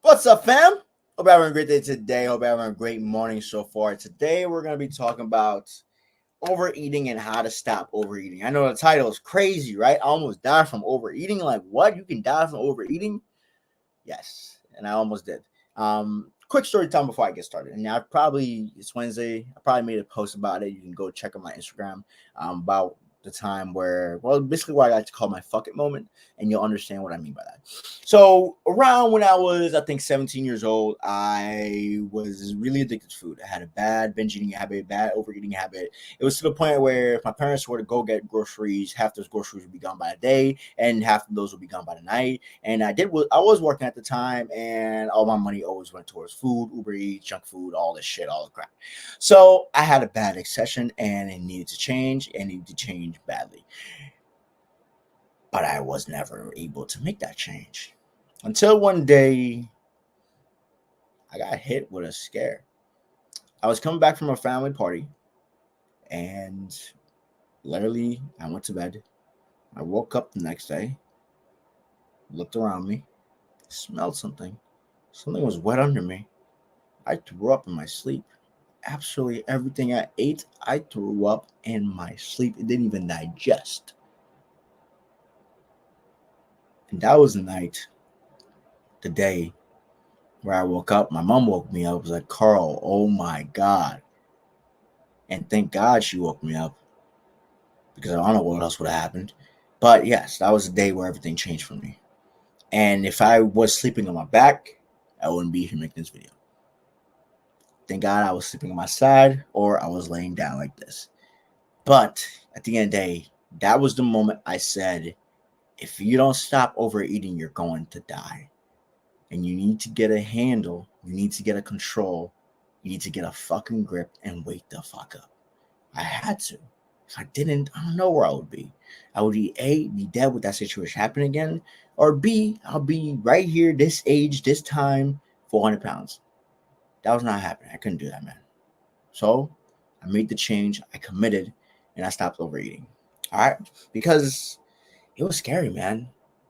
What's up, fam? Hope you're having a great day today. Hope you're having a great morning so far. Today, we're going to be talking about overeating and how to stop overeating. I know the title is crazy, right? I almost died from overeating. Like, what? You can die from overeating? Yes, and I almost did. Quick story time before I get started. And it's Wednesday. I probably made a post about it. You can go check out my Instagram about the time basically what I like to call my fuck it moment, and you'll understand what I mean by that. So around when I was, I think, 17 years old, I was really addicted to food. I had a bad binge eating habit, bad overeating habit. It was to the point where if my parents were to go get groceries, half those groceries would be gone by the day, and half of those would be gone by the night. And I was working at the time, and all my money always went towards food, Uber Eats, junk food, all this shit, all the crap. So I had a bad obsession, and it needed to change, and it needed to change badly. But I was never able to make that change until one day I got hit with a scare. I was coming back from a family party, and literally I went to bed. I woke up the next day, looked around me, smelled something. Something was wet under me. I threw up in my sleep. Absolutely everything I ate, I threw up in my sleep. It didn't even digest. And that was the day where I woke up. My mom woke me up. I was like, Carl, oh my God. And thank God she woke me up because I don't know what else would have happened. But yes, that was the day where everything changed for me. And if I was sleeping on my back, I wouldn't be here making this video. Thank God I was sleeping on my side or I was laying down like this. But at the end of the day, that was the moment I said, if you don't stop overeating, you're going to die. And you need to get a handle. You need to get a control. You need to get a fucking grip and wake the fuck up. I had to. If I didn't, I don't know where I would be. I would be A, be dead with that situation happening again, or B, I'll be right here, this age, this time, 400 pounds. That was not happening. I couldn't do that, man. So I made the change. I committed, and I stopped overeating. All right, because it was scary, man.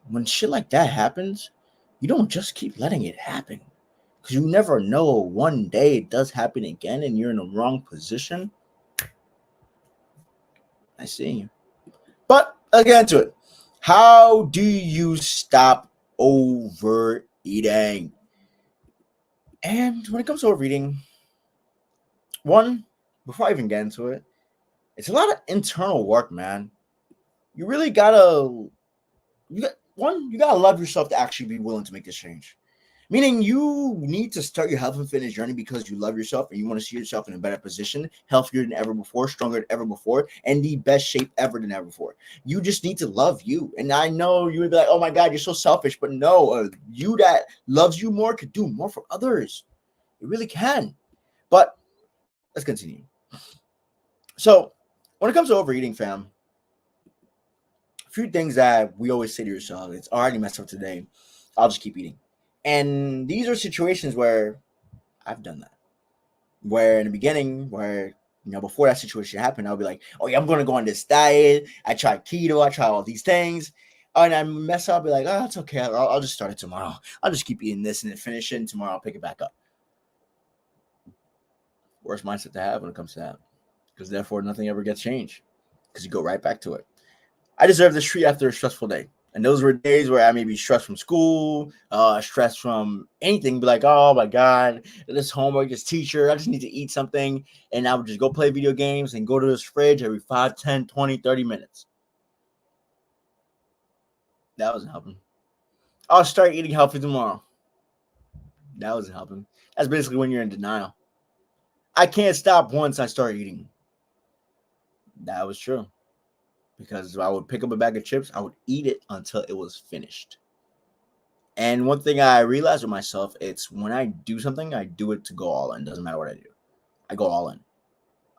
When shit like that happens, you don't just keep letting it happen. Because you never know, one day it does happen again and you're in the wrong position. I see you. But let's get into it. How do you stop overeating? And when it comes to overeating, one, before I even get into it, it's a lot of internal work, man. You really gotta you gotta love yourself to actually be willing to make this change. Meaning you need to start your health and fitness journey because you love yourself and you want to see yourself in a better position, healthier than ever before, stronger than ever before, and the best shape ever than ever before. You just need to love you. And I know you would be like, oh my God, you're so selfish. But no, you that loves you more could do more for others. It really can. But let's continue. So when it comes to overeating, fam, a few things that we always say to yourself, it's already messed up today. I'll just keep eating. And these are situations where I've done that. Where in the beginning, before that situation happened, I'll be like, oh yeah, I'm going to go on this diet. I try keto. I try all these things. And I mess up. I'll be like, oh, it's okay. I'll just start it tomorrow. I'll just keep eating this and then finish it. And tomorrow I'll pick it back up. Worst mindset to have when it comes to that. Because therefore, nothing ever gets changed. Because you go right back to it. I deserve this treat after a stressful day. And those were days where I may be stressed from school, stressed from anything. Be like, oh my God, this homework, this teacher, I just need to eat something. And I would just go play video games and go to this fridge every 5, 10, 20, 30 minutes. That wasn't helping. I'll start eating healthy tomorrow. That wasn't helping. That's basically when you're in denial. I can't stop once I start eating. That was true. Because I would pick up a bag of chips, I would eat it until it was finished. And one thing I realized with myself, it's when I do something, I do it to go all in. Doesn't matter what I do. I go all in.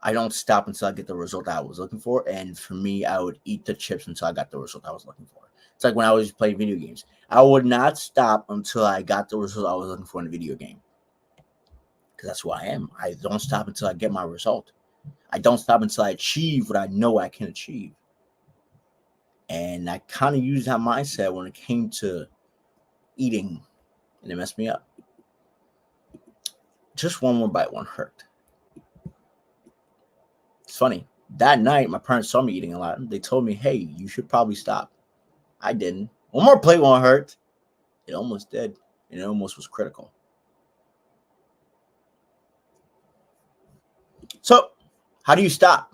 I don't stop until I get the result that I was looking for. And for me, I would eat the chips until I got the result I was looking for. It's like when I was playing video games. I would not stop until I got the result I was looking for in a video game. Because that's who I am. I don't stop until I get my result. I don't stop until I achieve what I know I can achieve. And I kind of used that mindset when it came to eating and it messed me up. Just one more bite, one hurt. It's funny. That night, my parents saw me eating a lot. They told me, hey, you should probably stop. I didn't. One more plate won't hurt. It almost did, and it almost was critical. So, how do you stop?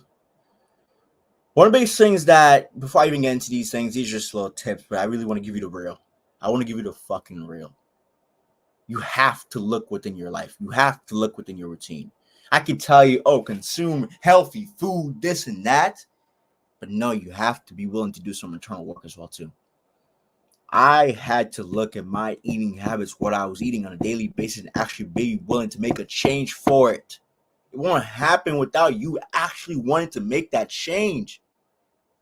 One of the biggest things that, before I even get into these things, these are just little tips, but I really want to give you the real. I want to give you the fucking real. You have to look within your life. You have to look within your routine. I can tell you, oh, consume healthy food, this and that. But no, you have to be willing to do some internal work as well, too. I had to look at my eating habits, what I was eating on a daily basis, and actually be willing to make a change for it. It won't happen without you actually wanting to make that change.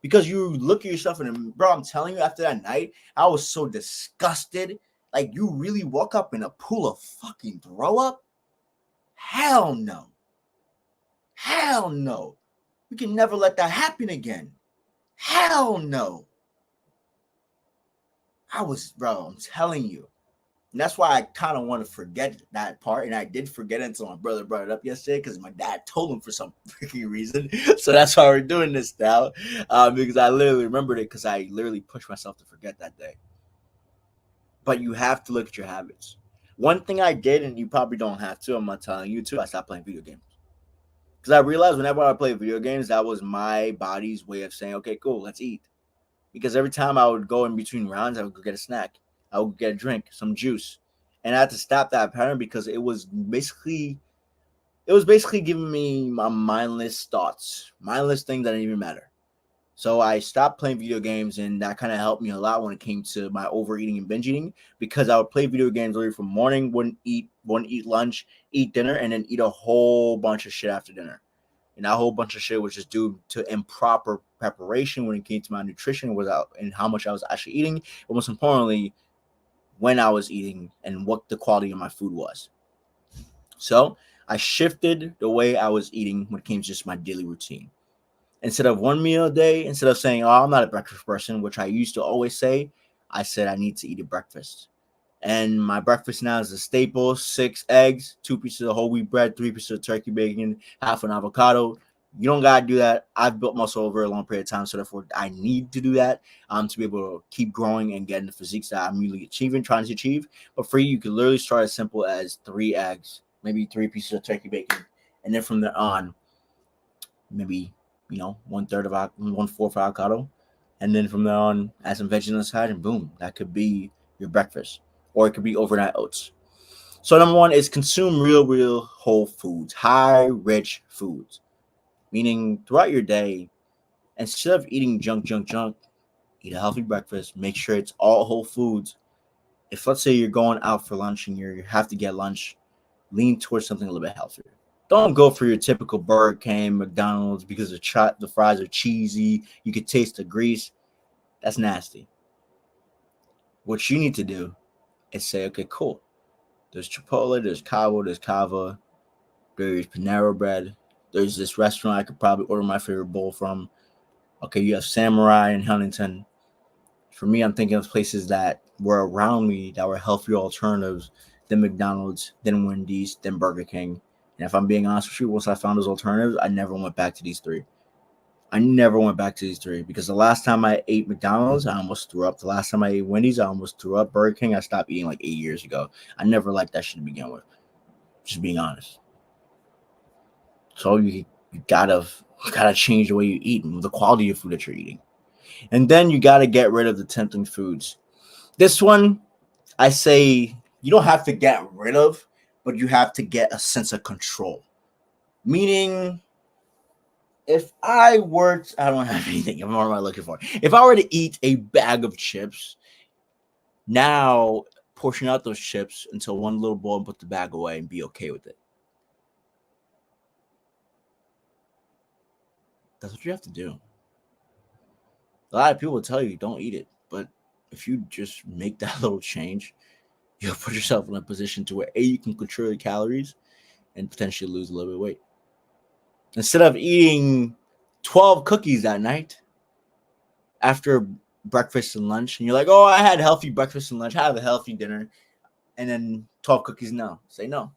Because you look at yourself and, bro, I'm telling you, after that night, I was so disgusted. Like, you really woke up in a pool of fucking throw up? Hell no. Hell no. We can never let that happen again. Hell no. I'm telling you. And that's why I kind of want to forget that part. And I did forget it until my brother brought it up yesterday because my dad told him for some freaking reason. So that's why we're doing this now. Because I literally remembered it because I literally pushed myself to forget that day. But you have to look at your habits. One thing I did, and you probably don't have to, I'm not telling you to, I stopped playing video games. Because I realized whenever I played video games, that was my body's way of saying, okay, cool, let's eat. Because every time I would go in between rounds, I would go get a snack. I would get a drink, some juice. And I had to stop that pattern because it was basically giving me my mindless thoughts, mindless things that didn't even matter. So I stopped playing video games, and that kind of helped me a lot when it came to my overeating and binge eating, because I would play video games literally from morning, wouldn't eat lunch, eat dinner, and then eat a whole bunch of shit after dinner. And that whole bunch of shit was just due to improper preparation when it came to my nutrition and how much I was actually eating, but most importantly, when I was eating and what the quality of my food was. So I shifted the way I was eating when it came to just my daily routine. Instead of one meal a day, instead of saying, oh, I'm not a breakfast person, which I used to always say, I said I need to eat a breakfast. And my breakfast now is a staple: 6 eggs, 2 pieces of whole wheat bread, 3 pieces of turkey bacon, half an avocado. You don't got to do that. I've built muscle over a long period of time, so therefore I need to do that to be able to keep growing and getting the physiques that I'm really trying to achieve. But for you can literally start as simple as 3 eggs, maybe 3 pieces of turkey bacon. And then from there on, maybe, 1/3 of 1/4 of avocado. And then from there on, add some veggies on the side, and boom, that could be your breakfast. Or it could be overnight oats. So number one is consume real whole foods, high rich foods. Meaning throughout your day, instead of eating junk, eat a healthy breakfast. Make sure it's all whole foods. If let's say you're going out for lunch and you have to get lunch, lean towards something a little bit healthier. Don't go for your typical Burger King, McDonald's, because the fries are cheesy. You could taste the grease. That's nasty. What you need to do is say, okay, cool. There's Chipotle, there's Cabo, there's Cava, there's Panera Bread. There's this restaurant I could probably order my favorite bowl from. Okay, you have Samurai in Huntington. For me, I'm thinking of places that were around me that were healthier alternatives than McDonald's, than Wendy's, than Burger King. And if I'm being honest with you, once I found those alternatives, I never went back to these three. Because the last time I ate McDonald's, I almost threw up. The last time I ate Wendy's, I almost threw up. Burger King, I stopped eating like 8 years ago. I never liked that shit to begin with. Just being honest. So you gotta change the way you eat and the quality of food that you're eating. And then you gotta get rid of the tempting foods. This one, I say you don't have to get rid of, but you have to get a sense of control. Meaning, if I don't have anything. What am I looking for? If I were to eat a bag of chips, now portion out those chips into one little bowl and put the bag away and be okay with it. That's what you have to do. A lot of people will tell you don't eat it, but if you just make that little change, you'll put yourself in a position to where you can control your calories and potentially lose a little bit of weight. Instead of eating 12 cookies that night after breakfast and lunch, and you're like, oh, I had healthy breakfast and lunch, I have a healthy dinner, and then 12 cookies no. Say no.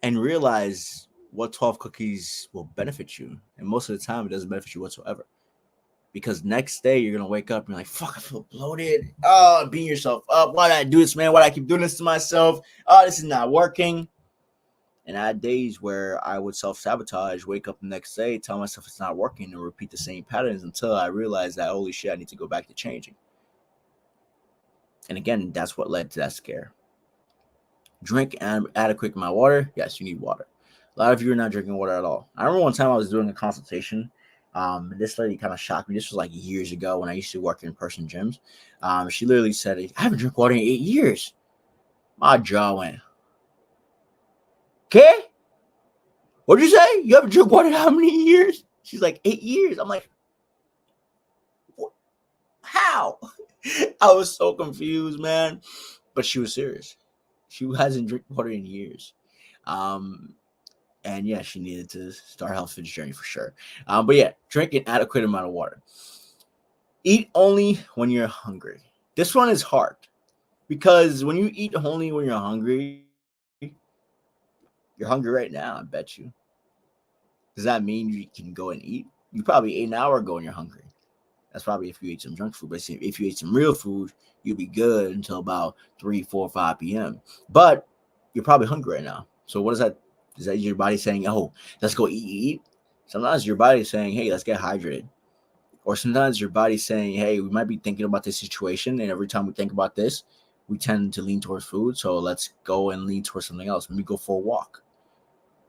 And realize what 12 cookies will benefit you. And most of the time, it doesn't benefit you whatsoever. Because next day, you're going to wake up and you're like, fuck, I feel bloated. Oh, beating yourself up. Why did I do this, man? Why did I keep doing this to myself? Oh, this is not working. And I had days where I would self-sabotage, wake up the next day, tell myself it's not working, and repeat the same patterns until I realized that, holy shit, I need to go back to changing. And again, that's what led to that scare. Drink an adequate amount of water. Yes, you need water. A lot of you are not drinking water at all. I remember one time I was doing a consultation. This lady kind of shocked me. This was like years ago when I used to work in person gyms. She literally said, I haven't drank water in 8 years. My jaw went, okay? What'd you say? You haven't drank water in how many years? She's like, 8 years. I'm like, what? How? I was so confused, man. But she was serious. She hasn't drank water in years. And yeah, she needed to start her health fitness journey for sure. But yeah, drink an adequate amount of water. Eat only when you're hungry. This one is hard because when you eat only when you're hungry right now, I bet you. Does that mean you can go and eat? You probably ate an hour ago and you're hungry. That's probably if you ate some junk food. But if you ate some real food, you'll be good until about 3, 4, 5 p.m. But you're probably hungry right now. So what is that? Is that your body saying, oh, let's go eat? Sometimes your body is saying, hey, let's get hydrated. Or sometimes your body's saying, hey, we might be thinking about this situation. And every time we think about this, we tend to lean towards food. So let's go and lean towards something else. Maybe go for a walk.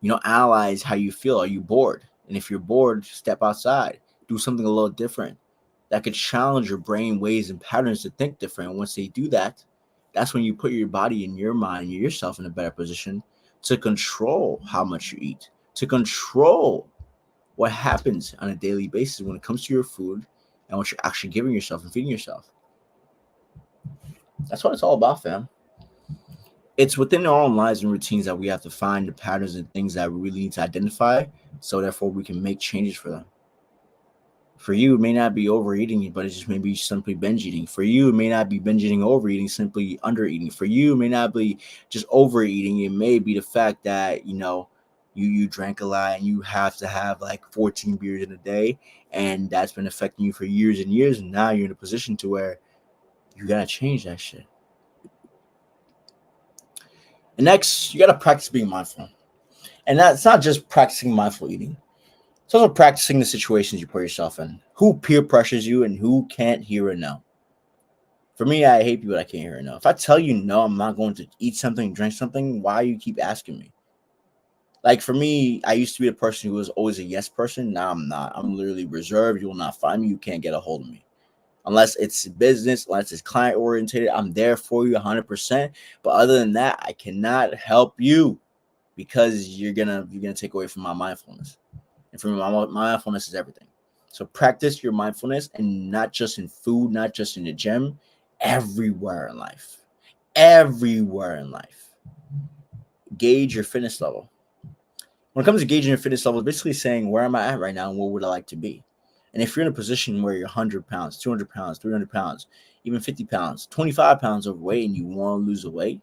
Analyze how you feel. Are you bored? And if you're bored, step outside. Do something a little different. That could challenge your brain ways and patterns to think different. And once they do that, that's when you put your body and your mind and yourself in a better position to control how much you eat, to control what happens on a daily basis when it comes to your food and what you're actually giving yourself and feeding yourself. That's what it's all about, fam. It's within our own lives and routines that we have to find the patterns and things that we really need to identify, so therefore we can make changes for them. For you, it may not be overeating, but it just may be simply binge eating. For you, it may not be binge eating, overeating, simply undereating. For you, it may not be just overeating. It may be the fact that, you drank a lot and you have to have like 14 beers in a day. And that's been affecting you for years and years. And now you're in a position to where you got to change that shit. And next, you got to practice being mindful. And that's not just practicing mindful eating. It's also practicing the situations you put yourself in. Who peer pressures you and who can't hear a no. For me, I hate people that can't hear a no. If I tell you no, I'm not going to eat something, drink something, why you keep asking me? Like for me, I used to be a person who was always a yes person. Now I'm not. I'm literally reserved. You will not find me. You can't get a hold of me. Unless it's business, unless it's client oriented, I'm there for you 100%. But other than that, I cannot help you because you're gonna take away from my mindfulness. And for me, my mindfulness is everything. So practice your mindfulness, and not just in food, not just in the gym, everywhere in life. Everywhere in life. Gauge your fitness level. When it comes to gauging your fitness level, it's basically saying, where am I at right now and what would I like to be? And if you're in a position where you're 100 pounds, 200 pounds, 300 pounds, even 50 pounds, 25 pounds overweight, and you want to lose the weight,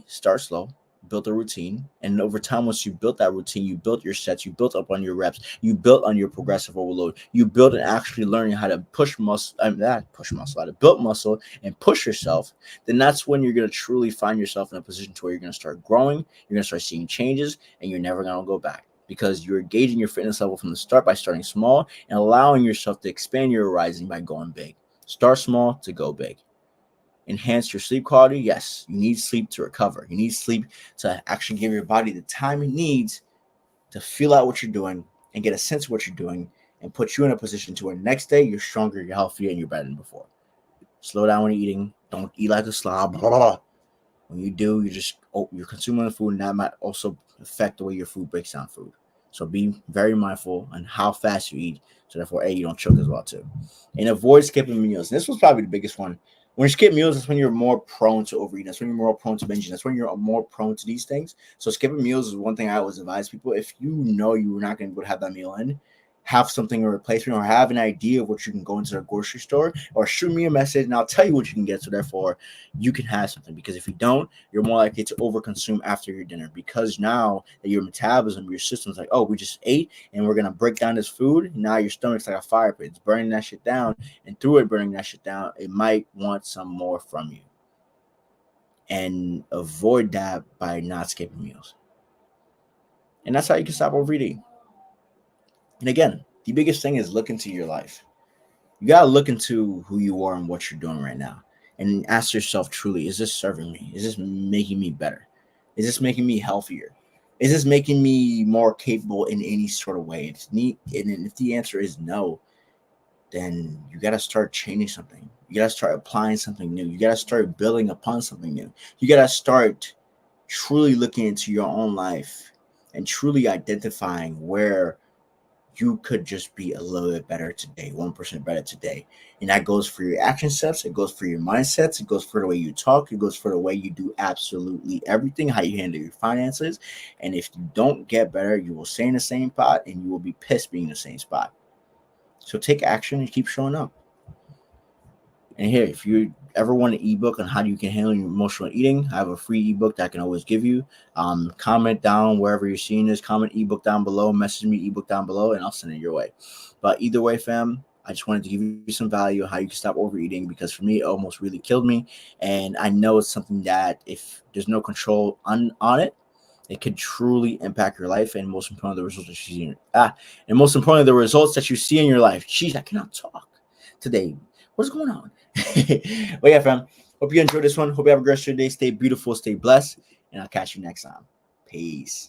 start slow. Built a routine, and over time, once you built that routine, you built your sets, you built up on your reps, you built on your progressive overload, you built and actually learning how to push muscle, how to build muscle and push yourself. Then that's when you're going to truly find yourself in a position to where you're going to start growing, you're going to start seeing changes, and you're never going to go back, because you're gauging your fitness level from the start by starting small and allowing yourself to expand your horizon by going big. Start small to go big. Enhance your sleep quality. Yes, you need sleep to recover. You need sleep to actually give your body the time it needs to feel out what you're doing and get a sense of what you're doing, and put you in a position to where next day you're stronger, you're healthier, and you're better than before. Slow down when you're eating. Don't eat like a slob. Blah, blah, blah. When you do, you're consuming the food, and that might also affect the way your food breaks down food. So be very mindful on how fast you eat, so therefore, you don't choke as well too. And avoid skipping meals. And this was probably the biggest one. When you skip meals, that's when you're more prone to overeating. That's when you're more prone to binging. That's when you're more prone to these things. So skipping meals is one thing I always advise people. If you know you're not going to have that meal in, have something in replacement or have an idea of what you can go into the grocery store, or shoot me a message and I'll tell you what you can get. So therefore you can have something, because if you don't, you're more likely to overconsume after your dinner, because now that your metabolism, your system's like, oh, we just ate and we're going to break down this food. Now your stomach's like a fire pit. It's burning that shit down. And through it burning that shit down, it might want some more from you. And avoid that by not skipping meals. And that's how you can stop overeating. And again, the biggest thing is look into your life. You gotta look into who you are and what you're doing right now, and ask yourself truly: is this serving me? Is this making me better? Is this making me healthier? Is this making me more capable in any sort of way? It's neat, and if the answer is no, then you gotta start changing something. You gotta start applying something new. You gotta start building upon something new. You gotta start truly looking into your own life and truly identifying where you could just be a little bit better today, 1% better today. And that goes for your action steps, it goes for your mindsets, it goes for the way you talk, it goes for the way you do absolutely everything, how you handle your finances. And if you don't get better, you will stay in the same spot and you will be pissed being in the same spot. So take action and keep showing up. And here, if you ever want an ebook on how you can handle your emotional eating, I have a free ebook that I can always give you. Comment down wherever you're seeing this, comment ebook down below, message me ebook down below, and I'll send it your way. But either way, fam, I just wanted to give you some value on how you can stop overeating, because for me, it almost really killed me. And I know it's something that if there's no control on it, it could truly impact your life, and most importantly, the results that you see. And most importantly, the results that you see in your life. Jeez, I cannot talk today. What's going on? But yeah, fam. Hope you enjoyed this one. Hope you have a great day. Stay beautiful, stay blessed, and I'll catch you next time. Peace.